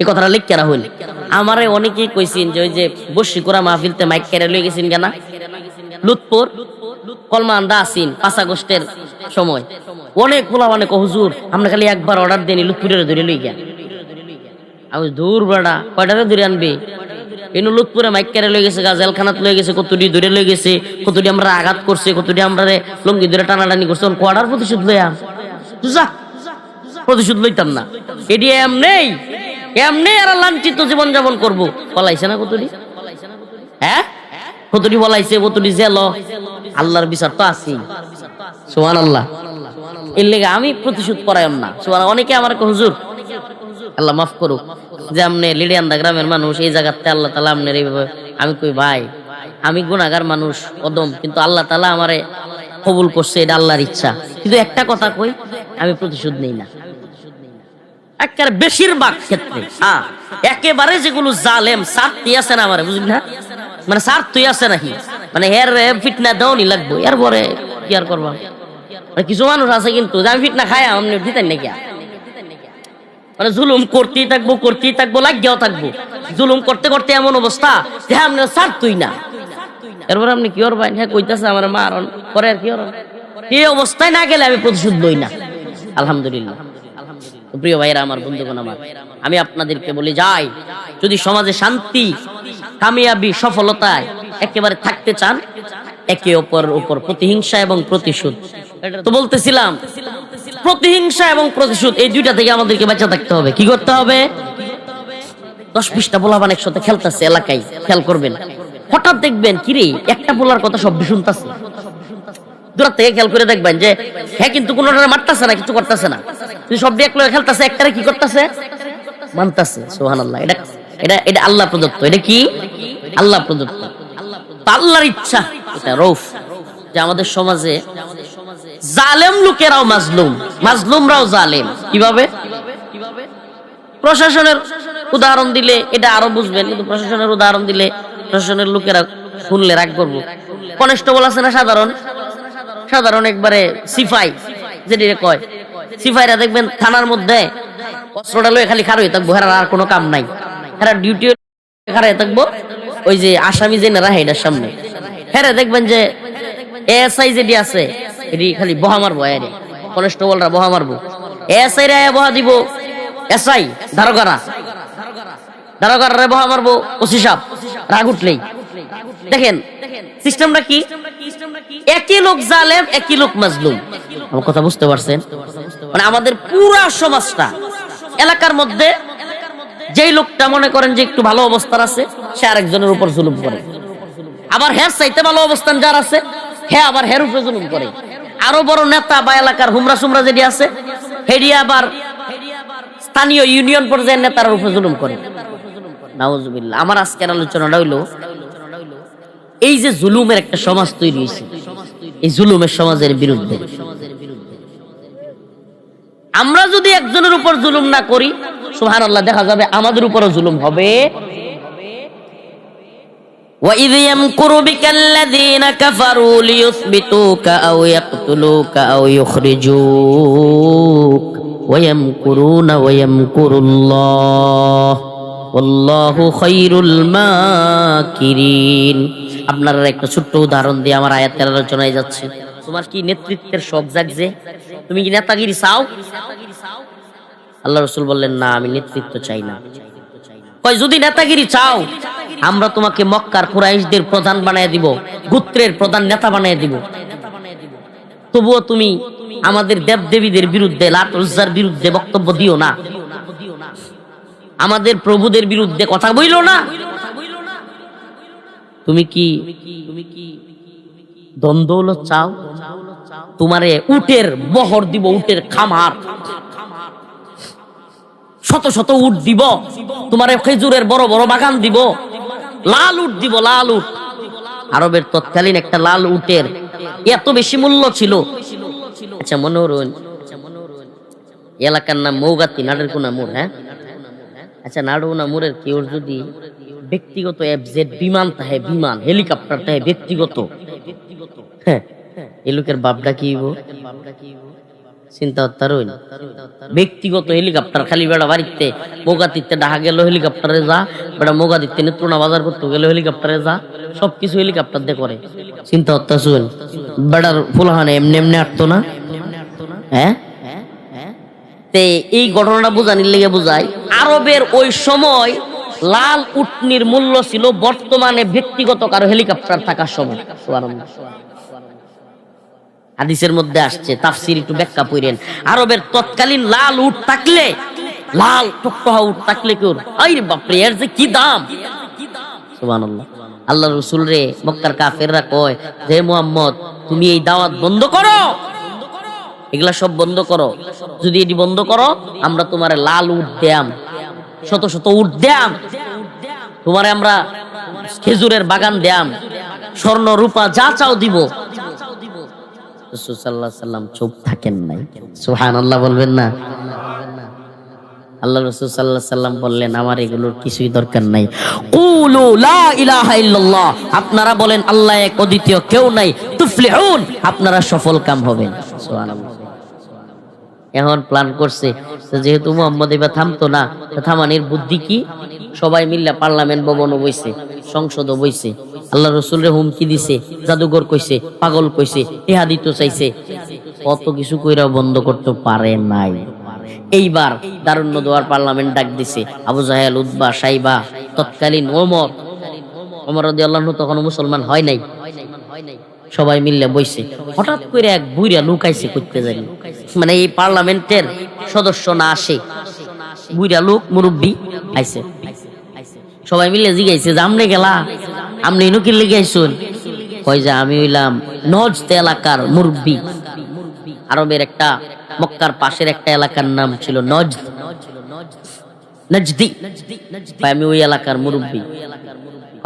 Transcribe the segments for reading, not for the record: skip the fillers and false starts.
এই কথাটা লিখ কেরা হইল আমারে অনেকেই কইছেন যে ওই যে বসি করা মাহফিলতে মাইক কেড়ে লয়ে গেছেন কেনা লুৎপুর কলমান্দা আসিন 5 আগস্টের সময় অনেক পোলা অনেক হুজুর আমরা খালি একবার অর্ডার দেনি লুৎপুরের ধরে লই গিয়া আমি দূর বেড়া কয়টারে ধরে আনবে এনু লুৎপুরে মাইক কেড়ে লয়ে গেছে গাজেলখানাত লয়ে গেছে কতটি ধরে লয়ে গেছে কতটি আমরা আঘাত করছে কতটি আমরা লঙ্গি ধরে টানাটানি করছে কোয়ার্টার প্রতিশোধ লইয়া যা প্রতিশোধ লইতাম না এটি এমনি আর লাঞ্ছিত জীবন যাপন করবো বলাইছে না কতটি হ্যাঁ কতটি বলাইছে কতটি জেল আল্লাহর বিচার তো আছি সুবহানাল্লাহ এর লেগে আমি প্রতিশোধ পরায়ণ না অনেকে আমার হুজুর আল্লাহ মাফ করুক যে আমনে লিডিয়ান্দা গ্রামের মানুষ এই জায়গাতে আল্লাহ তাআলা আমনের এইভাবে আমি কই ভাই আমি গুনাহগার মানুষ অদম কিন্তু আল্লাহ তাআলা আমারে কবুল করছে এটা আল্লাহর ইচ্ছা কিন্তু একটা কথা কই আমি প্রতিশোধ নেই না একেবারে বেশিরভাগ ক্ষেত্রে একেবারে যেগুলো জালেম স্বার্থই আছে না আমার বুঝলি না মানে স্বার্থই আছে নাকি মানে এর ফিটনা দেওয়ানি লাগবো এরপরে কি আর করবো কিছু মানুষ আছে কিন্তু আমি ফিটনা খাই আপনি দিতেন নাকি মানে জুলুম করতেই থাকবো লাগিয়েও থাকবো জুলুম করতে করতে এমন অবস্থা যে আপনি স্বার্থই না এরপর আপনি কি করবেন হ্যাঁ কইতাছে আমার মারণ পরে আর কি করবেন এই অবস্থায় না গেলে আমি প্রতিশোধ লই না আলহামদুলিল্লাহ প্রিয় ভাইরা আমার বন্ধুগণ আমার আমি আপনাদেরকে বলি যাই যদি সমাজে শান্তি কামিয়াবি সফলতায় একেবারে থাকতে চান একে অপরের উপর প্রতিহিংসা এবং প্রতিশোধ তো বলতেছিলাম প্রতিহিংসা এবং প্রতিশোধ এই দুইটা থেকে আমাদেরকে বাঁচা থাকতে হবে কি করতে হবে 10-20টা পোলাপান একসাথে খেলতেছে এলাকায় খেয়াল করবেন হঠাৎ দেখবেন কিরে একটা পোলার কথা সব শুনতেছে দূর থেকে খেয়াল করে দেখবেন যে হ্যাঁ কিন্তু কোনোটা মারতেছে না কিছু করতেছে না সব এক লগে খেলতেছে একটারে কি করতেছে মানতেছে সুবহানাল্লাহ এটা এটা এটা আল্লাহ প্রদত্ত এটা কি আল্লাহ প্রদত্ত আল্লাহর ইচ্ছা এটা রৌফ যে আমাদের সমাজে জালেম লোকেরাও মাজলুম মাজলুমরাও জালেম কিভাবে প্রশাসনের উদাহরণ দিলে এটা আরো বুঝবেন কিন্তু প্রশাসনের উদাহরণ দিলে প্রশাসনের লোকেরা শুনলে রাগ করবো কনস্টেবল আছে না সাধারণ একবারে সিপাই যেটি কয় সিপাইরা দেখবেন থানার মধ্যে অস্ত্রটা লয়ে খালি খাড়া হয়ে থাকবো হেরার আর কোনো কাম নাই হেরা ডিউটি খাড়া হয়ে থাকবো ওই যে আসামি যে নেরা হেডার সামনে হেরে দেখবেন যে এএসআই যেটি আছে এটি খালি বহা মারবো এরে কনস্টেবলরা বহা মারবো এএসআই রে বহা দিব এসআই দারোগারা বহা মারবো ওসি সাহেব রাগ উঠলেই দেখেন সিস্টেমটা কি একই লোক জালেম একই লোক মাজলুম আমার কথা বুঝতে পারছেন মানে আমাদের পুরা সমাজটা এলাকার মধ্যে যেই লোকটা মনে করেন যে একটু ভালো অবস্থান আছে সে আরেকজনের উপর জুলুম করে আবার হের চাইতে ভালো অবস্থান যার আছে হ্যাঁ আবার হের উপরে জুলুম করে আরো বড় নেতা বা এলাকার হুমরা সুমরা যেটি আছে হেডি আবার স্থানীয় ইউনিয়ন পর্যায়ের নেতার উপরে জুলুম করে নাউজুবিল্লাহ আমার আজকের আলোচনাটা হইলো এই যে জুলুমের একটা সমাজ তৈরি হয়েছে এই জুলুমের সমাজের বিরুদ্ধে আমরা যদি একজনের উপর জুলুম না করি সুবহানাল্লাহ দেখা যাবে আমাদের উপরও জুলুম হবে وَإِذْ يَمْكُرُ بِكَ الَّذِينَ كَفَرُوا لِيُثْبِتُوكَ أَوْ يَقْتُلُوكَ أَوْ يُخْرِجُوكَ وَيَمْكُرُونَ وَيَمْكُرُ اللَّهُ وَاللَّهُ خَيْرُ الْمَاكِرِينَ আপনারা একটা ছোট্ট উদাহরণ দিয়ে আমার আয়াতের আলোচনায় যাচ্ছে তোমার কি নেতৃত্বের শখ জাগছে তুমি কি নেতাগিরি চাও আল্লাহ রাসূল বললেন না আমি নেতৃত্ব চাই না কই যদি নেতাগিরি চাও আমরা তোমাকে মক্কার কুরাইশদের প্রধান বানায় দিব গোত্রের প্রধান নেতা বানায় দিব তবুও তুমি আমাদের দেবদেবীদের বিরুদ্ধে লাত উজ্জার বিরুদ্ধে বক্তব্য দিও না আমাদের প্রভুদের বিরুদ্ধে কথা বইলো না তুমি কি দ্বন্দ্বলত চাও তোমারে উটের বহর দিব উটের খামার শত শত উট দিব তোমারে খেজুরের বড় বড় বাগান দিব লাল উট দিব লাল উট আরবের তৎকালীন একটা লাল উটের এত বেশি মূল্য ছিল আচ্ছা মনোরঞ্জন এলাকার নাম মৌগাতি নাড়েরকুনা মোড় হ্যাঁ আচ্ছা নাড়ুনা মোড়ের কেউ যদি ব্যক্তিগত এফজেড বিমান তাহে বিমান হেলিকপ্টার তাহে ব্যক্তিগত হ্যাঁ এই লোকের বাপডা কি চিন্তা হত্যার হইল ব্যক্তিগত হেলিকপ্টার খালি বেড়া বাড়িতে মোগাতিতে ডাহা গেল হেলিকপ্টারে যা, বেড়া মোগাতিতে নেত্রনা বাজার করতে গেল হেলিকপ্টারে যা, সবকিছু হেলিকপ্টার দিয়ে করে। চিন্তা হত্যা শুন বেড়ার ফুলহানে এমনি এমনি আটতো না। হ্যাঁ, তে এই ঘটনাটা বোঝানির লেগে বোঝায় আরবের ওই সময় লাল উটনির মূল্য ছিল বর্তমানে ব্যক্তিগত কারো হেলিকপ্টার থাকার সময়। হাদিসের মধ্যে আসছে, তাফসীর একটু ব্যাখ্যা করেন। আরবের তৎকালীন লাল উট থাকলে, লাল টকটকা উট থাকলে কেউ আরে বাপরে এর যে কি দাম। সুবহানাল্লাহ। আল্লাহ রাসূল রে মক্কার কাফেররা কয় যে মুহাম্মদ তুমি এই দাওয়াত বন্ধ করো, এগুলা সব বন্ধ করো, যদি এটি বন্ধ করো আমরা তোমার লাল উট দেয়াম, শত শত উট দেয়াম, তোমারে আমরা খেজুরের বাগান দেয়াম, স্বর্ণ রূপা যা চাও দিব। রাসূল সাল্লাল্লাহু আলাইহি সাল্লাম চুপ থাকেন নাই। সুবহানাল্লাহ বলবেন না? আল্লাহ রাসূল সাল্লাল্লাহু আলাইহি সাল্লাম বললেন আমার এগুলোর কিছুই দরকার নাই। কুলু লা ইলাহা ইল্লাল্লাহ, আপনারা বলেন আল্লাহ এক, অদ্বিতীয় কেউ নাই, তুফলিহুন, আপনারা সফল কাম হবেন। সুবহানাল্লাহ। এখন প্ল্যান করছে যেহেতু মুহাম্মদ এবার থামতো না, থামানির বুদ্ধি কি? সবাই মিল্লা পার্লামেন্ট ভবন বইছে, সংসদ বইছে, আল্লাহ রসুলের হুমকি দিছে, জাদুঘর কইছে, পাগল কইছে, ইহা দিত চাইছে, কত কিছু কইরা বন্ধ করতে পারে নাই। এইবার দারুণ দোয়ার পার্লামেন্ট ডাক দিছে। আবু জাহেল, উতবা, সাইবা, তৎকালীন ওমর রাদিয়াল্লাহু আনহু তখন মুসলমান হয় নাই, সবাই মিললে বইছে। হঠাৎ করে এক বুইরা লোক আইছে করতে জানি, মানে এই পার্লামেন্টের সদস্য না আসে, বুইরা লোক মুরব্বী আইছে। সবাই মিলে জিগাইছে যে আমনে গেলা, আমনে ইনো কি লেগে আইছুন? কয় যে আমি হইলাম নজদ এলাকার মুরব্বী। আরবের একটা মক্কার পাশের একটা এলাকার নাম ছিল নজদ, নজদি, আমি ওই এলাকার মুরব্বী।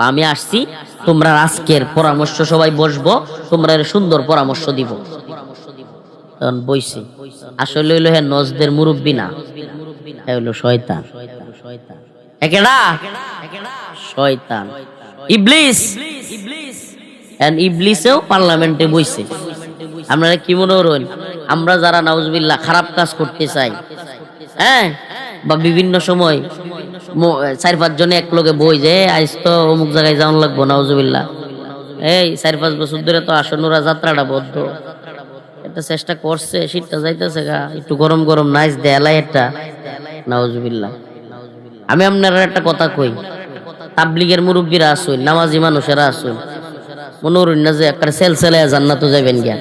আমি আসছি, তোমরা আজকের পরামর্শ সবাই বসবো, তোমরা সুন্দর পরামর্শ দিব। তখন বইছে, আসলে হইলো হ্যাঁ নজদের মুরব্বী না, হইলো শয়তান। একেডা শয়তান, ইবলিস। ইবলিসেও পার্লামেন্টে বইছে। আপনারা কি মনে করেন আমরা যারা নাউজুবিল্লাহ খারাপ কাজ করতে চাই, হ্যাঁ, বা বিভিন্ন সময় 4-5 জনে এক লগে বই যে আজ তো অমুক জায়গায় যাওয়ান লাগবো, নাউজুবিল্লাহ, এই 4-5 বছর ধরে তো আসনুরা যাত্রাটা বদ্ধ, এটা চেষ্টা করছে, শীতটা যাইতেছে গা, একটু গরম গরম নাইস দেয়ালাই একটা, নাউজুবিল্লাহ। আমি আপনারা একটা কথা কই, তাবলিগের মুরব্বীরা আসুন, নামাজি মানুষেরা আসুন, মনে করেন না যে একটা সেলসেলায় জান্নাতে যাবেন গিয়া,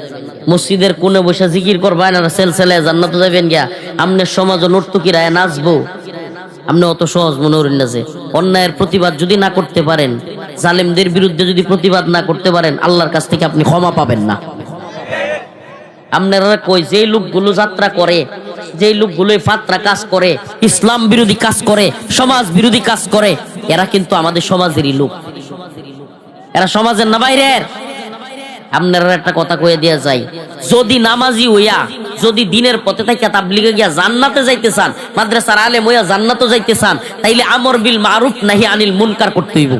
মসজিদের কোণে বসে জিকির করবেন আর সেলসেলায় জান্নাতে যাবেন গিয়া, আমনের সমাজ নর্তকীরা নাচবো, আপনি অত সহজ মনে করেন না যে অন্যায়ের প্রতিবাদ যদি না করতে পারেন, জালেমদের বিরুদ্ধে যদি প্রতিবাদ না করতে পারেন, আল্লাহর কাছ থেকে আপনি ক্ষমা পাবেন না। আপনারা কই যে লোকগুলো যাত্রা করে, যে লোকগুলো ফাত্রা কাজ করে, ইসলাম বিরোধী কাজ করে, সমাজ বিরোধী কাজ করে, এরা কিন্তু আমাদের সমাজেরই লোক, এরা সমাজের না বাইরের। আপনারা একটা কথা কয়ে দেয়া যায়, যদি নামাজি হইয়া যদি দিনের পথে থাকা তাবলিগে গিয়া জান্নাতে যাইতে চান, মাদ্রাসার আলেম হইয়া জান্নাতে যাইতে চান, তাইলে আমর বিল মারুফ নাহি আনিল মুনকার করতে হইব।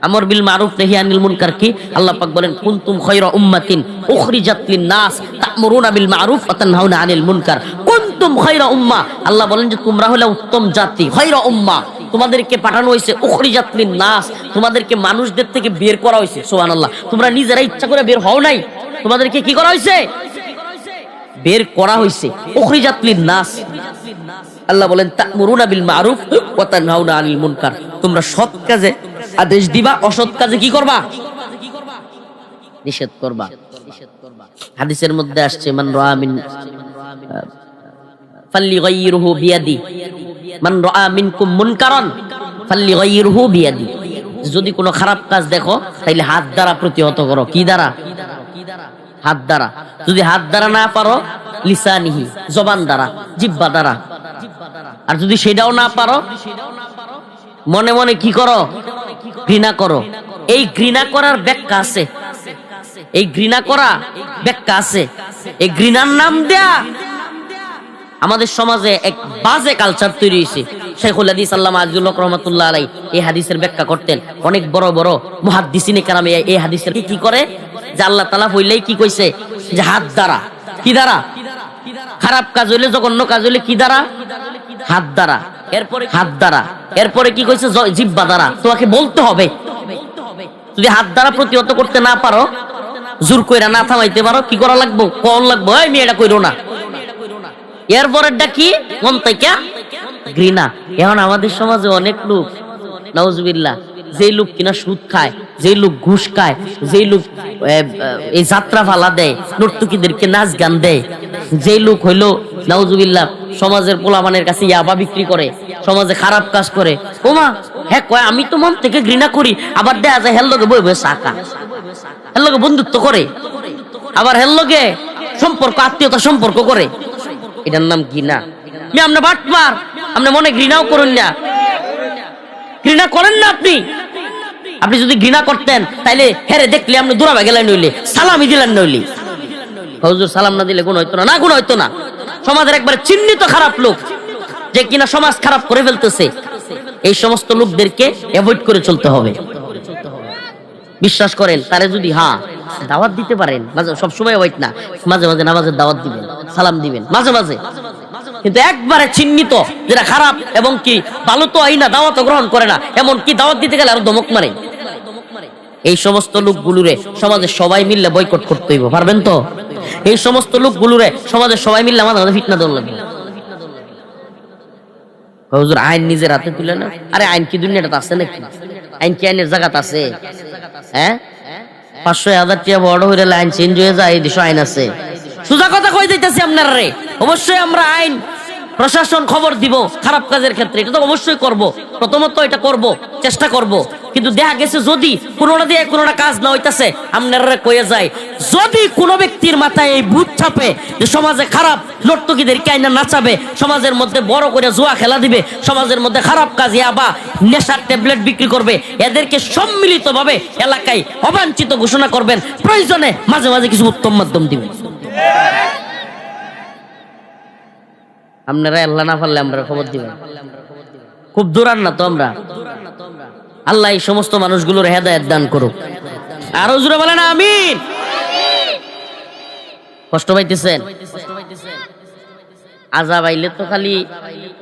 আমর বিল মারুফ নাহি আনিল মুনকার কি? আল্লাহ পাক বলেন কুনতুম খায়রা উম্মাতিন উখরিজাত লিন নাস তা'মুরুনা বিল মারুফ ওয়া তানহাউনা আনিল মুনকার। কুনতুম খায়রা উম্মাহ, আল্লাহ বলেন যে তোমরা হলে উত্তম জাতি, খায়রা উম্মাহ, তোমাদেরকে পাঠানো হয়েছে উখরিজাত লিন নাস, তোমাদেরকে মানুষদের থেকে বের করা হয়েছে। সুবহানাল্লাহ। তোমরা নিজেরা ইচ্ছা করে বের হও নাই, তোমাদেরকে কি করা হয়েছে? বের করা হয়েছে, উখরিজাত লিন নাস। আল্লাহ বলেন তা'মুরুনা বিল মারুফ ওয়া তানহাউনা আনিল মুনকার, তোমরা সৎ কাজে আদেশ দিবা, অসৎ কাজে কি করবা? নিষেধ করবা। হাদিসের মধ্যে আসছে মান রাআ মিন ফালইগাইরহু বিয়াদি, মান রাআ মিনকুম মুনকারান ফালইগাইরহু বিয়াদি, যদি কোনো খারাপ কাজ দেখো তাইলে হাত দ্বারা প্রতিহত করো। কি দ্বারা? হাত দ্বারা। যদি হাত দ্বারা না পারো লিসানিহি, জবান দ্বারা, জিহ্বা দ্বারা। আর যদি সেটাও না পারো মনে মনে কি করো? ঘৃণা করো। এই ঘৃণা করার ব্যাখ্যা আছে, এই ঘৃণা করা ব্যাখ্যা আছে। এই ঘৃণার নাম দেয়া আমাদের সমাজে এক বাজে কালচার তৈরি হয়েছে। শাইখুল হাদিস আল্লামা আজিজুল হক রাহমাতুল্লাহ আলাইহি এই হাদিসের ব্যাখ্যা করতেন। অনেক বড় বড় মুহাদ্দিসিনে কেরাম এই হাদিসের কি করে যে আল্লাহ তাআলা হইলেই কি কইছে যে হাত দ্বারা, কি দ্বারা? খারাপ কাজ হইলে, জঘন্য কাজ হইলে কি দ্বারা? হাত দ্বারা। এরপরে হাত দ্বারা, এরপরে কি কইছে? জিহ্বা দ্বারা। তোমাকে বলতে হবে। যদি হাত দ্বারা প্রতিহত করতে না পারো, জোর কইরা না থামাইতে পারো, কি করা লাগবো? কোন লাগবো, এই মেয়েটা কইরো না। এরপরেরটা কি? মন থেকে ঘৃণা। এখন আমাদের সমাজে অনেক লোক, নাউজুবিল্লাহ, যেই লোক কিনা সুদ খায়, যেই লোক ঘুষ খায়, যেই লোক এই যাত্রা ফালা দেয়, নর্তকীদেরকে নাচ গান দেয়, যেই লোক হইলো নাউজুবিল্লাহ সমাজের পোলাপানের কাছে ইয়াবা বিক্রি করে, সমাজে খারাপ কাজ করে, ওমা হ্যাঁ কয় আমি তো মন থেকে ঘৃণা করি, আবার দেখা যায় হেল লগে বই বই সাকা, হেল লগে বন্ধুত্ব করে, আবার হেল লগে সম্পর্ক, আত্মীয়তা সম্পর্ক করে। এটার নাম ঘৃণা। আপনি বাটপার, আপনি মনে ঘৃণাও করুন না। ঘৃণা করেন না আপনি। আপনি যদি ঘৃণা করতেন তাইলে হেরে দেখলে আপনি দূরাবে গেলেন, নইলে সালামি দিলেন, নইলে হুজুর সালাম না দিলে গুণ হইতো না। না, গুণ হইতো না। সমাজের একবারে চিহ্নিত খারাপ লোক, যে কিনা সমাজ খারাপ করে ফেলতেছে, এই সমস্ত লোকদেরকে অ্যাভয়েড করে চলতে হবে। বিশ্বাস করেন, তারে যদি দাওয়াত দিতে পারেন, মাঝে সবসময় অ্যাভয়েড না, মাঝে মাঝে নামাজের দাওয়াত দিবেন, সালাম দিবেন মাঝে মাঝে, কিন্তু একবারে চিহ্নিত যেটা খারাপ এবং কি ভালো তো আই না, দাওয়াত গ্রহণ করে না, এমন কি দাওয়াত দিতে গেলে আরো ধমক মারে, এই সমস্ত লোকগুলোরে সমাজে সবাই মিললে বয়কট করতে হইব। পারবেন তো? এই সমস্ত লোকগুলোরে সমাজে সবাই মিললে আমাদের ফিতনা দেওয়া লাগবে। হুজুর আইন নিজের হাতে তুলে না। আরে আইন কি দুনিয়াটা আছে নাকি? আইন কি আইনের জায়গাতে আছে? হ্যাঁ, 500,000 টাকা বড় হইলে আইন চেঞ্জ হয়ে যায়, এই দেশে আইন আছে? সোজা কথা কই দিতেছি আপনারা রে। অবশ্যই আমরা আইন প্রশাসন খবর দিব খারাপ কাজের ক্ষেত্রে, এটা তো অবশ্যই করব, প্রথমত এটা করব, চেষ্টা করব। কিন্তু দেখা গেছে যদি কোনোটা দিয়ে কোনোটা কাজ না হইতাছে, আপনারা কয়ে যায়, যদি কোনো ব্যক্তির মাথায় এই ভূত ছাপে যে সমাজে খারাপ নর্তকীদের কাইনা নাচাবে, সমাজের মধ্যে বড় করে জুয়া খেলা দিবে, সমাজের মধ্যে খারাপ কাজ ইয়াবা নেশার ট্যাবলেট বিক্রি করবে, এদেরকে সম্মিলিতভাবে এলাকায় অবাঞ্ছিত ঘোষণা করবেন, প্রয়োজনে মাঝে মাঝে কিছু উত্তম মাধ্যম দিবেন। আপনারা আল্লাহ না পারলে আমরা খবর দিবেন। খুব দূরান না তো আমরা। আল্লাহ এই সমস্ত মানুষগুলোর হেদায়েত দান করুক। আরো জোরে বলেন আমিন। কষ্ট পাইতেছেন? আযাব আইলে তো খালি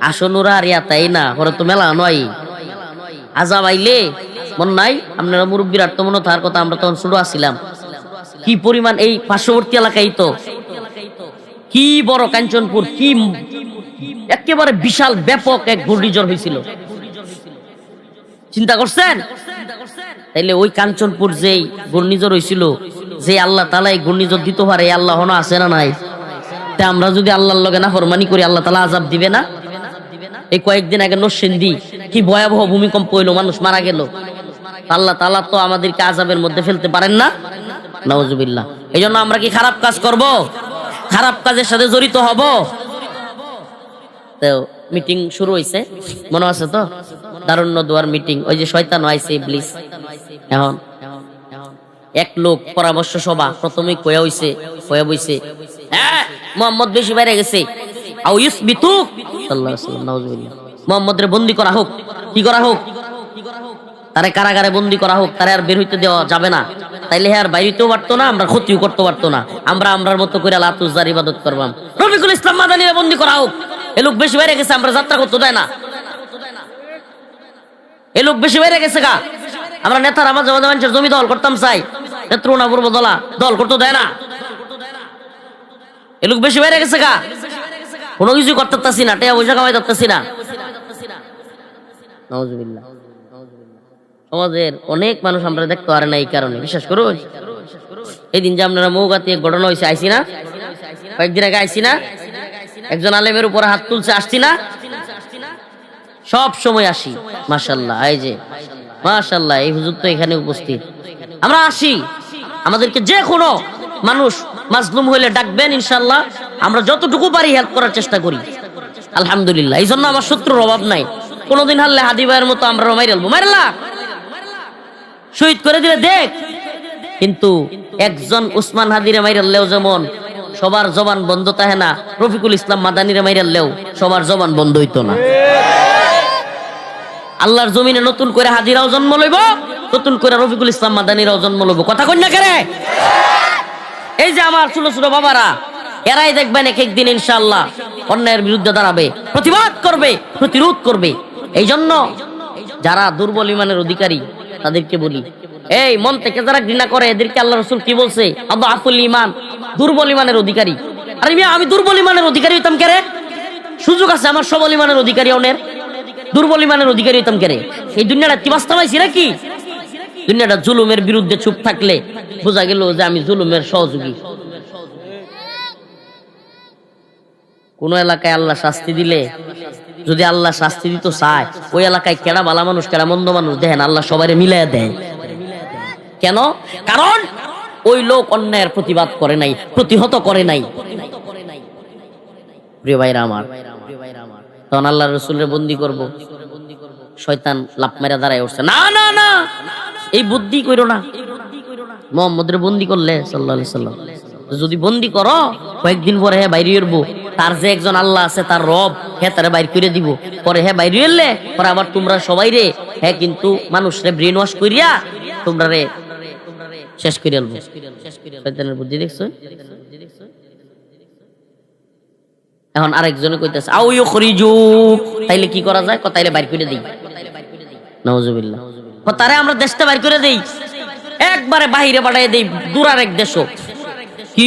আসনুরা আর ইয়াতাই না, পরে তো মেলা নয়। আযাব আইলে মন নাই? আপনারা মুরব্বীর আর তো মনে থাকার কথা, আমরা তখন ছোট আছিলাম। কি পরিমাণ এই পার্শ্ববর্তী এলাকায় তো কি বড় কাঞ্চনপুর, কি একেবারে বিশাল ব্যাপক এক ঘূর্ণিঝড় হয়েছিল, চিন্তা করছেন? তাইলে ওই কাঞ্চনপুর যেই ঘূর্ণিঝড় হয়েছিল, যে আল্লাহ তাআলা এই ঘূর্ণিঝড় দিতে পারে, এই আল্লাহ হনো আছে না নাই? তা আমরা যদি আল্লাহর লগে নাফরমানি করি, আল্লাহ তাআলা আযাব দিবে না? এই কয়েকদিন আগে নরসিংদী কি ভয়াবহ ভূমিকম্প হইলো, মানুষ মারা গেল। আল্লাহ তাআলা তো আমাদেরকে আযাবের মধ্যে ফেলতে পারেন না। নাউজুবিল্লাহ। এই জন্য আমরা কি খারাপ কাজ করব? খারাপ কাজের সাথে জড়িত হব? তো মিটিং শুরু হয়েছে, মনে আছে তো? দারুণ দোয়ার মিটিং, ওই যে শয়তান আইছে, ইবলিস। এখন এক লোক পরামর্শ সভা প্রথমেই কয়া হইছে, কয়া বইছে, হ্যাঁ মুহাম্মদ বেশি বাইরে গেছে, আও ইসবিতু সাল্লাল্লাহু আলাইহি ওয়াসাল্লাম, নাউজুবিল্লাহ, মুহাম্মদরে বন্দী করা হোক। কি করা হোক? তারে কারাগারে বন্দী করা হোক, তারে আর বের হইতে দেওয়া যাবে না। তাইলে আর বাইরেতেও পারতো না, আমরা ক্ষতিও করতে পারতো না, আমরা আমরার মতো করে লাতুজার ইবাদত করবাম। রফিকুল ইসলাম মাদানীরে বন্দী করা হোক। এ লোক বেশি বাইরে গেছে, আমরা যাত্রা করতে দেয় না। এ লোক বেশি বাইরে গেছে গা, আমরা নেতারা মাঝে মাঝে মানুষের জমি দল করতাম চাই, নেত্রনা পূর্ব দল করতে দেয় না। এ লোক বেশি বাইরে গেছে গা, কোনো কিছু করতে পারতাছি না, টাকা পয়সা কামাই পারতাছি না। নাউজুবিল্লাহ। সমাজের অনেক মানুষ আমরা দেখতে পারে না এই কারণে। বিশ্বাস করুন, এই দিন যে আপনারা মৌগাতি এক ঘটনা হয়েছে, আইসি না? কয়েকদিন আগে আইসি না? একজন আলেমের উপরে হাত তুলছে, আসছি না? সব সময় আসি, মাশাআল্লাহ। এই যে মাশাআল্লাহ, এই হুজুর তো এখানে উপস্থিত। আমরা আসি, আমাদেরকে যে কোনো মানুষ মাজলুম হইলে ডাকবেন, ইনশাআল্লাহ আমরা যতটুকু পারি হেল্প করার চেষ্টা করি। আলহামদুলিল্লাহ। এই জন্য আমার শত্রুর অভাব নাই। কোনদিন হারলে হাদি ভাইয়ের মতো আমরা মাইরালবো, মাইরালা শহীদ করে দিলে দেখ। কিন্তু একজন উসমান হাদিরে মাইরাললেও যেমন সবার জবান বন্ধ থাকে না, রফিকুল ইসলাম মাদানীরে মাইরাললেও সবার জবান বন্ধ হইতো না। আল্লাহর জমিনে নতুন করে হাদিরাও জন্ম লইব, নতুন করে রফিকুল ইসলাম মাদানীরাও জন্ম লইব। কথা কই না কেরে? এই যে আমার ছোট ছোট বাবারা, এরাই দেখবেন এক একদিন ইনশাআল্লাহ অন্যায়ের বিরুদ্ধে দাঁড়াবে, প্রতিবাদ করবে, প্রতিরোধ করবে। এই জন্য যারা দুর্বল ইমানের অধিকারী তাদেরকে বলি, এই মন থেকে যারা ঘৃণা করে এদেরকে আল্লাহ রাসূল কি বলছে? আদআফুল ঈমান, দুর্বল ইমানের অধিকারী। আরে মিয়া, আমি দুর্বল ইমানের অধিকারী হইতাম কে রে? সুযোগ আছে আমার সবল ইমানের অধিকারী অনের, দুর্বল ইমানের অধিকারী হইতাম কে রে? এই দুনিয়াটা কি বাস্তবাইছি নাকি? দুনিয়াটা জুলুমের বিরুদ্ধে চুপ থাকলে বোঝা গেল যে আমি জুলুমের সহযোগী। কোন এলাকায় আল্লাহ শাস্তি দিলে, যদি আল্লাহ শাস্তি দিত চায়, ওই এলাকায় কেডা ভালো মানুষ কেডা মন্দ মানুষ দেখেন আল্লাহ সবাই মিলাই দেয়। কেন? কারণ ওই লোক অন্যায়ের প্রতিবাদ করে নাই, প্রতিহত করে নাই। প্রিয় ভাইরা আমার, তখন আল্লাহ রাসূলের বন্দী করব, শয়তান লাফ মেরে দাঁড়ায় উঠছে, না না না, এই বুদ্ধি কইরো না। মুহাম্মদের বন্দী করলে সাল্লাল্লাহু আলাইহি সাল্লাম, যদি বন্দী করো কয়েকদিন পরে হ্যাঁ বাইরে এরবো, তার যে একজন আল্লাহ আছে তার রব, হ্যাঁ তারা বাইর করে দিব, পরে হ্যাঁ বাইরে এলে পরে আবার তোমরা সবাই রে হ্যাঁ কিন্তু মানুষরে ব্রেন ওয়াশ করিয়া তোমরা রে শেষ করে আলবো। শয়তানের বুদ্ধি দেখছো? এখন আরেকজনে কইতেছে আও ইউখরিজুক, তাইলে কি করা যায়? তাইলে বাইর করে দেই। নাউজুবিল্লাহ। তারে আমরা দেশটা বাইর করে দেই, একবারে বাহিরে পাঠাইয়া দেই, দূরার এক দেশ। কি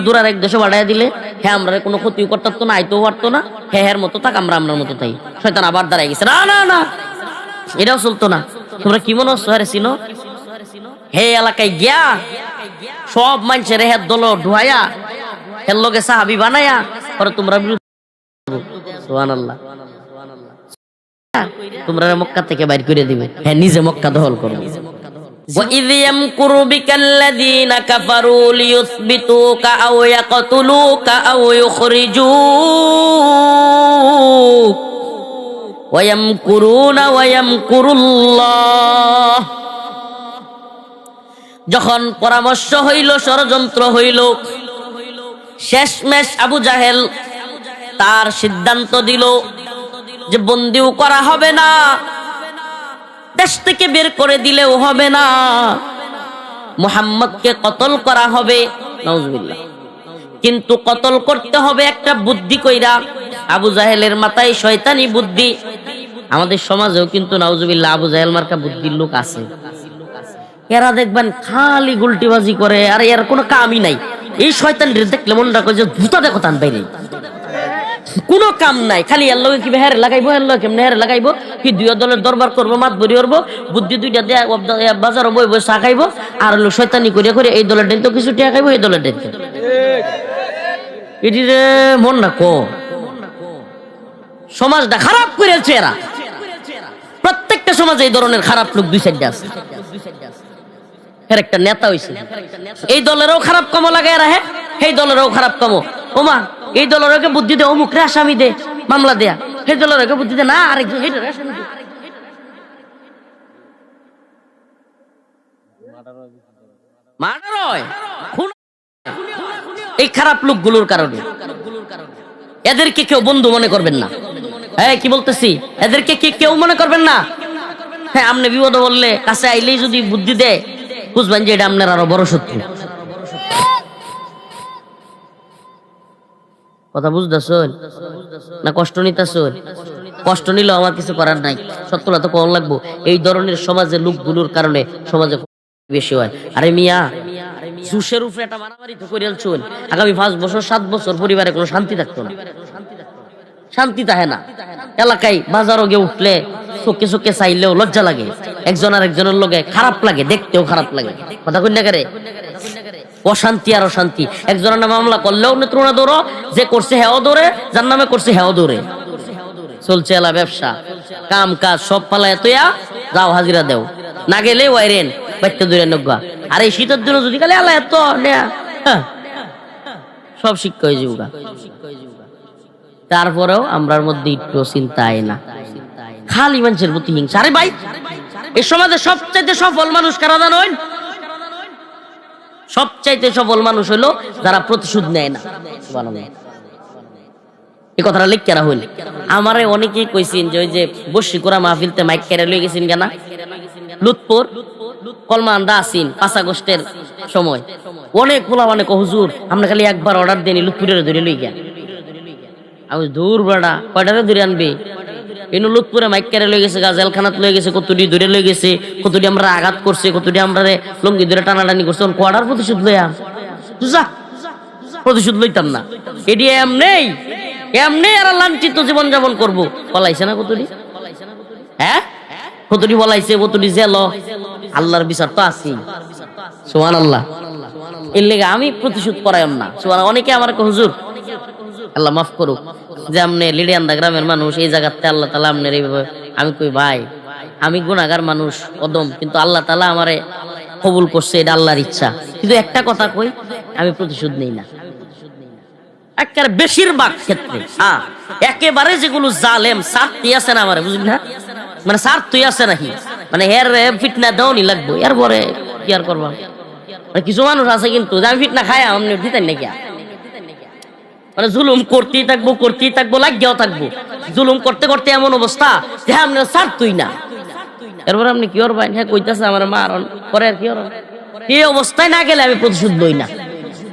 দূরার এক দেশে পাঠাইয়া দিলে হ্যাঁ আমরা কোনো ক্ষতিও করতে পারতো না, আইতেও পারতো না, হ্যাঁ হ্যার মতো থাক, আমরা আমরার মতো তাই। শয়তান আবার দাঁড়াই গেছে, না না না, এটাও চলতো না। তোমরা কি মনে হচ্ছে আরে চিনো? হে এলাকায় গিয়া সব মানুষের হের দল ঢুয়াইয়া হের লগে সাহাবি বানায়া পরে তোমরা সুবহানাল্লাহ তোমরা মক্কা থেকে বাইর করে দিবে, হ্যাঁ নিজে মক্কা দখল করবে। وَإِذْ يَمْكُرُ بِكَ الَّذِينَ كَفَرُوا لِيُثْبِتُوكَ أَوْ يَقْتُلُوكَ أَوْ يُخْرِجُوكَ وَيَمْكُرُونَ وَيَمْكُرُ اللَّهُ। যখন পরামর্শ হইল, ষড়যন্ত্র হইল, শেষমেশ আবু জাহেল তার সিদ্ধান্ত দিল যে বন্দিও করা হবে না, দেশ থেকে বের করে দিলেও হবে না, মুহাম্মদকে কতল করা হবে। নাউজুবিল্লাহ। কিন্তু কতল করতে হবে একটা বুদ্ধি কইরা। আবু জাহেলের মাথায় শয়তানি বুদ্ধি। আমাদের সমাজেও কিন্তু নাউজুবিল্লাহ আবু জাহেল মার্কা বুদ্ধির লোক আছে। এরা দেখবেন খালি গুলটিবাজি করে, আর এর কোনো কামই নাই। এই শয়তানির দেখলে মনটা কয় যে জুতা দেখো তান বাইরে, কোনো কাম নাই, খালি এর লগে কি হেরে লাগাইবো, এর লগে কেমনে হেরে লাগাইবো, কি দুই দলের দরবার করবো, মাত বরি করবো, বুদ্ধি দুইটা দিয়ে বাজার বই বই চা খাইবো, আর হলো শয়তানি করিয়া করে এই দলের ডেন তো কিছু টিয়া খাইবো, এই দলের ডেন এটি রে মন না কো। সমাজটা খারাপ করেছে এরা। প্রত্যেকটা সমাজে এই ধরনের খারাপ লোক দুই সাইডে আছে। এর একটা নেতা হইছে, এই দলেরও খারাপ কামো লাগে এরা, হ্যাঁ এই দলেরও খারাপ কামো। ওমা এই দলেরকে বুদ্ধি দে, অমুক রে আসামি দে, মামলা দেয়া, সেই দলেরকে বুদ্ধি দে, না আরেকজন আসামি দে। এই খারাপ লোকগুলোর কারণে এদেরকে কেউ বন্ধু মনে করবেন না। হ্যাঁ কি বলতেছি, এদেরকে কেউ মনে করবেন না। হ্যাঁ আপনি বিপদ বললে কাছে আইলেই যদি বুদ্ধি দেয়, বুঝবেন যে এটা আপনার আরো বড় শত্রু। কথা বুঝতেছেন না? কষ্ট নিতেছেন? কষ্ট নিলেও আমার কিছু করার নাই, সত্যটা তো কম লাগবো। এই ধরনের সমাজে লোকগুলোর কারণে সমাজে বেশি হয়। আরে মিয়া, জুসের উপরে একটা মারামারি তো করে চল, আগামী 5 বছর 7 বছর পরিবারে কোনো শান্তি থাকতো না, শান্তি থাকে না। এলাকায় বাজারও গিয়ে উঠলে চোখে চোখে চাইলেও লজ্জা লাগে, একজন আর একজনের লগে খারাপ লাগে, দেখতেও খারাপ লাগে। কথা কই না করে? অশান্তি আর অশান্তি। একজনের নামে মামলা করলেও নেত্রনা দৌড়ো, যে করছে হেও দৌড়ে, যার নামে করছে হেও দৌড়ে। চলছে এলা ব্যবসা, কাম কাজ সব পালায় তোয়া যাও, হাজিরা দেও, না গেলে ওয়াইরেন বাইতে দূরে নগা। আর এই শীতের দিনে যদি কালে আলা এত সব শিক্ষা হয়ে যাবো। তারপরেও আমরার মধ্যে একটু চিন্তা আয় না, খালি মানুষের প্রতি হিংসা। আরে ভাই, এই সমাজে সবচাইতে সফল মানুষ কারা জানেন? সবচাইতে সফল মানুষ হলো যারা প্রতিশোধ নেয় না। এই কথাটা লিখ কেরা হইল। আমারে অনেকেই কইছেন যে ওই যে বসি করা মাহফিলতে মাইক কেড়ে লয়ে গেছেন কেনা লুৎপুর, কলমা আন্দা আসিন 5 আগস্টের সময় অনেক পোলা অনেক হুজুর আমরা খালি একবার অর্ডার দেনি লুৎপুরের ধরে লই গিয়া। আমি দূর বেড়া কয়টারে ধরে আনবে এনু লুৎপুরে মাইকারে লই গেছে গাজেলখানাত লই গেছে কতটি ধরে লই গেছে কতটি আমরা আঘাত করছে কতটি আমরা লঙ্গি ধরে টানাটানি করছে কোয়ার্টার প্রতিশোধ লইয়া যা প্রতিশোধ লইতাম না এটি এমনি আর লাঞ্ছিত জীবন যাপন করবো বলাইছে না কতটি হ্যাঁ কতটি বলাইছে কতটি জেল আল্লাহর বিচার তো আছি সুবহানাল্লাহ এর লেগে আমি প্রতিশোধ পরায়ণ না সুবহানাল্লাহ অনেকে আমার হুজুর আল্লাহ মাফ করুক যে আপনি লিডিয়ান্দা গ্রামের মানুষ এই জায়গাতে আল্লাহ তাআলা আপনার এইভাবে আমি কই ভাই আমি গুনাহগার মানুষ অদম কিন্তু আল্লাহ তাআলা আমারে কবুল করছে এটা আল্লাহর ইচ্ছা কিন্তু একটা কথা কই আমি প্রতিশোধ নেই না একেবারে বেশিরভাগ ক্ষেত্রে একেবারে যেগুলো জালেম স্বার্থই আছে না আমার বুঝলি না মানে স্বার্থই আছে নাকি মানে এর ফিটনা দেওয়ানি লাগবো এরপরে কি আর করবো মানে কিছু মানুষ আছে কিন্তু আমি ফিটনা খাই আপনি দিতেন নাকি মানে জুলুম করতেই থাকবো লাগিয়াও থাকবো জুলুম করতে করতে এমন অবস্থা যে আপনি স্বার্থই না এরপর আপনি কি করবেন হ্যাঁ কইতাছে আমার মারণ পরে আর কি করবেন এই অবস্থায় না গেলে আমি প্রতিশোধ লই না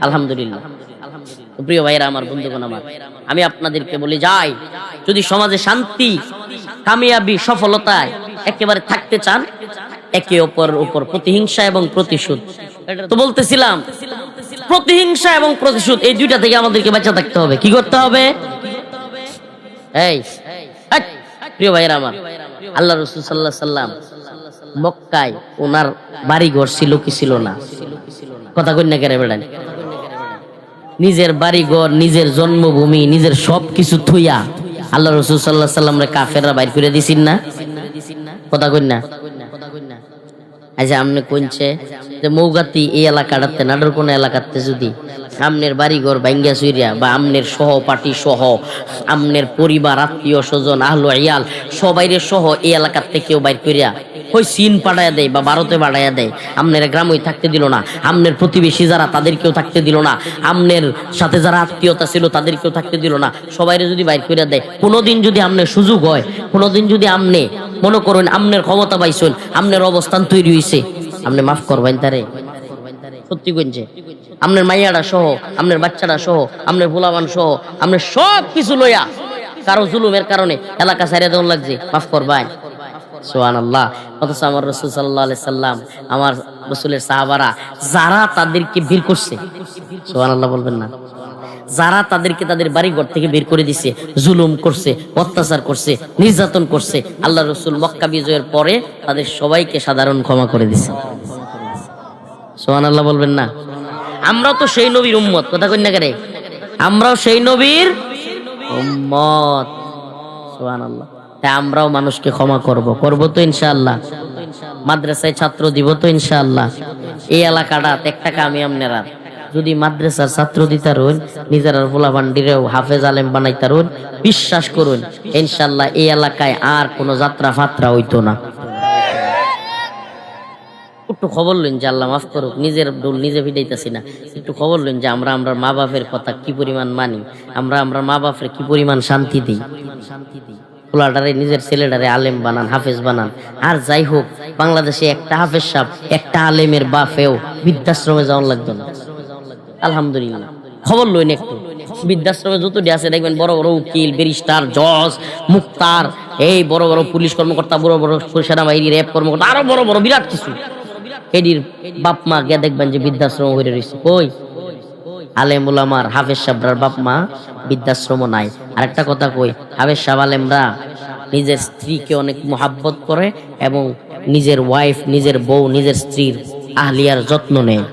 আলহামদুলিল্লাহ প্রিয় ভাইরা আমার বন্ধুগণ আমার আমি আপনাদেরকে বলি যাই যদি সমাজে শান্তি কামিয়াবি সফলতায় একেবারে থাকতে চান একে অপরের উপর প্রতিহিংসা এবং প্রতিশোধ তো বলতেছিলাম প্রতিহিংসা এবং প্রতিশোধ এই দুইটা থেকে আমাদেরকে বাঁচা থাকতে হবে কি করতে হবে এই প্রিয় ভাইরা আমার আল্লাহ রাসূল সাল্লাল্লাহু আলাইহি সাল্লাম মক্কায় ওনার বাড়িঘর ছিল কি ছিল না কথা কই না কেরে বেড়ান নিজের বাড়িঘর নিজের জন্মভূমি নিজের সবকিছু থুইয়া আল্লাহ রাসূল সাল্লাল্লাহু আলাইহি সাল্লামরে কাফেররা বাইর করে দিছিন না কথা কই না আচ্ছা আমনে কোনছে যে মৌগাতি এই এলাকাটাতে নাটোর কোন এলাকাতে যদি আমনের বাড়িঘর ভাঙ্গা চুইরা বা আমনের সহপাঠী সহ আমনের পরিবার আত্মীয় স্বজন আহলো ইয়াল সবাইরে সহ এই এলাকার থেকেও বাইর করিয়া ওই চীন পাঠাইয়া দেয় বা ভারতে পাঠাইয়া দেয় আমনের গ্রামই থাকতে দিল না আমনের প্রতিবেশী যারা তাদেরকেও থাকতে দিল না আমনের সাথে যারা আত্মীয়তা ছিল তাদেরকেও থাকতে দিল না সবাইরে যদি বাইর করিয়া দেয় কোনোদিন যদি আমনের সুযোগ হয় কোনোদিন যদি আমনে মনে করুন আমনের ক্ষমতা পাইছেন আমনের অবস্থান তৈরি হইছে আপনি মাফ করবেন তারে সত্যি কইছে আমনের মাইয়াটা সহ আমনের বাচ্চাটা সহ আমনের পোলাবান সহ আমনের সব কিছু লইয়া কারো জুলুমের কারণে এলাকা ছাইরা দেওয়ার লাগছে মাফ করবেন সুবহানাল্লাহ অথচ আমার রাসূল সাল্লাল্লাহু আলাইহি সাল্লাম আমার রাসূলের সাহাবারা যারা তাদেরকে বের করছে সুবহানাল্লাহ বলবেন না যারা তাদেরকে তাদের বাড়িঘর থেকে বের করে দিছে জুলুম করছে অত্যাচার করছে নির্যাতন করছে আল্লাহ রাসূল মক্কা বিজয়ের পরে তাদের সবাইকে সাধারণ ক্ষমা করে দিছে সুবহানাল্লাহ বলবেন না আমরাও তো সেই নবীর উম্মত কথা কই না কেরে আমরাও সেই নবীর উম্মত সুবহানাল্লাহ তাই আমরাও মানুষকে ক্ষমা করব তো ইনশাআল্লাহ মাদ্রাসায় ছাত্র দিব তো ইনশাআল্লাহ এই এলাকাটা একটা কামি আপনারা যদি মাদ্রাসার ছাত্র দিতারুন নিজের পোলা বান্ডিরেও হাফেজ আলেম বানাইতারুন বিশ্বাস করুন ইনশাআল্লাহ এই এলাকায় আর কোনো যাত্রা ফাত্রা হইতো না একটু খবর লইন যে আল্লাহ মাফ করুক নিজের ডোল নিজে ভিড়াইতেছি না একটু খবর লইন যে আমরা মা বাপের কথা কি পরিমাণ মানি আমরা মা বাপের কি পরিমাণ শান্তি দিই পোলাটারে নিজের ছেলেটারে আলেম বানান হাফেজ বানান আর যাই হোক বাংলাদেশে একটা হাফেজ সাহেব একটা আলেমের বাপেও বৃদ্ধাশ্রমে যাওয়ার লাগতো না আলহামদুলিল্লাহ খবর লইন একটু বৃদ্ধাশ্রমে যতটি আছে দেখবেন বড় বড় উকিল ব্যারিস্টার জজ মুক্তার এই বড় বড় পুলিশ কর্মকর্তা বড় বড় সেনাবাহিনী র্যাব কর্মকর্তা আরো বড় বড় বিরাট কিছু এডির বাপ মা গিয়ে দেখবেন যে বৃদ্ধাশ্রম হয়ে রয়েছে কই আলেম উলামার হাফেজ সাহেবরার বাপ মা বৃদ্ধাশ্রম নাই আরেকটা কথা কই হাফেজ সাহেব আলেমরা নিজের স্ত্রীকে অনেক মোহাব্বত করে এবং নিজের ওয়াইফ নিজের বউ নিজের স্ত্রীর আহলিয়ার যত্ন নেয়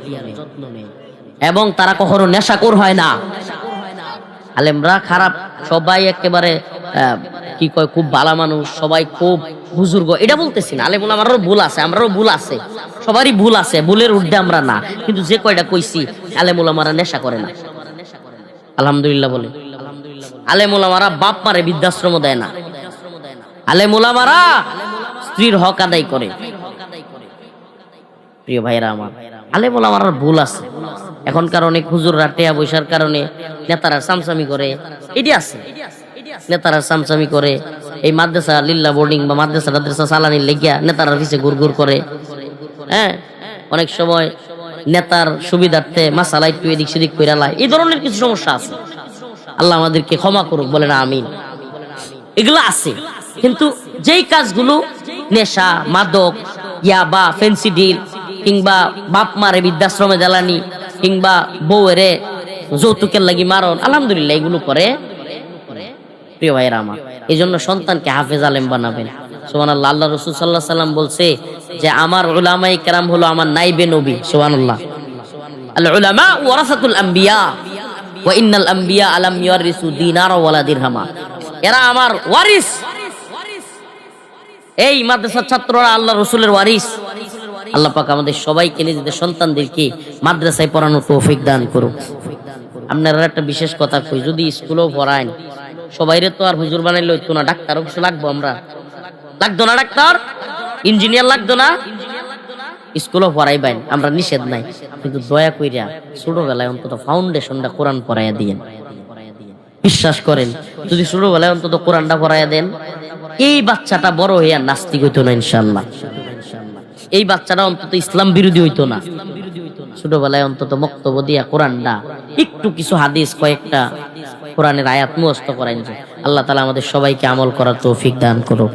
এবং তারা কখনো নেশাখোর হয় না আলেমরা খারাপ সবাই একেবারে কি কয় খুব ভালো মানুষ সবাই খুব বুজুর্গ এটা বলতেছি না আলেম আমারও ভুল আছে আমরাও ভুল আছে সবারই ভুল আছে ভুলের ঊর্ধ্বে আমরা না কিন্তু যে কয়টা কইছি আলেম ওলামারা নেশা করে না আলহামদুলিল্লাহ বলে আলেম ওলামারা বাপ মারে বৃদ্ধাশ্রম দেয় না আলেম ওলামারা স্ত্রীর হক আদায় করে প্রিয় ভাইরা আমার আলেম ওলামার ভুল আছে এখনকার অনেক হুজুররা টেয়া বৈশার কারণে নেতারা সামসামি করে এটি আছে নেতারা সামসামি করে এই মাদ্রাসা লিল্লা বোর্ডিং বা মাদ্রাসা চালানির লেগিয়া নেতারা পিছে ঘুরঘুর করে হ্যাঁ, অনেক সময় নেতার সুবিধার্থে মাসালা একটু এদিক সেদিক করে লাই, এই ধরনের কিছু সমস্যা আছে। আল্লাহ আমাদেরকে ক্ষমা করুক, বলে না আমিন। এগুলো আছে, কিন্তু যেই কাজগুলো নেশা, মাদক, ইয়াবা, ফেন্সিডিল, কিংবা বাপ মারে বৃদ্ধাশ্রমে দেলানি, কিংবা বউয়েরে যৌতুকের লাগি মারণ, আলহামদুলিল্লাহ এগুলো করে প্রিয় ভাইয়েরা আমার। এই জন্য সন্তানকে হাফেজ আলেম বানাবেন। সুবহানাল্লাহ। আল্লাহ রাসূল সাল্লাল্লাহু আলাইহি ওয়াসাল্লাম বলছে যে আমার উলামায়ে কেরাম হলো আমার নাইবে নবী। সুবহানাল্লাহ। আল উলামা ওয়ারাসাতুল আম্বিয়া ওয়া ইন্নাল আম্বিয়া আলাম ইউরিসু দিনার ওয়ালা দিরহামা। এরা আমার ওয়ারিস। এই মাদ্রাসার ছাত্ররা আল্লাহ রাসূলের ওয়ারিস। আল্লাহ পাক আমাদের সবাইকে নিজেদের সন্তানদেরকে মাদ্রাসায় পড়ানোর তৌফিক দান করুন। আপনারা একটা বিশেষ কথা কই, যদি স্কুলেও পড়ায় সবাইরে তো আর হুজুর বানাইলে হইতো না, ডাক্তারও কিছু লাগবো। আমরা লাগতো না, ডাক্তার ইঞ্জিনিয়ার লাগতো না, স্কুলও পড়াইবেন, আমরা নিষেধ নাই, কিন্তু দয়া কইরা ছোটবেলায় অন্তত ফাউন্ডেশনটা কোরআন পড়াইয়া দিয়েন। বিশ্বাস করেন, যদি ছোটবেলায় অন্তত কোরআনটা পড়াইয়া দেন, এই বাচ্চাটা বড় হইয়া নাস্তিক হইতো না ইনশাআল্লাহ। এই বাচ্চাটা অন্তত ইসলাম বিরোধী হইতো না। ছোটবেলায় অন্তত বক্তব্য দিয়া কোরআনটা একটু কিছু হাদিস কয়েকটা কোরআনের আয়াত মুখস্থ করাইন। আল্লাহ তাআলা আমাদের সবাইকে আমল করার তৌফিক দান করুক।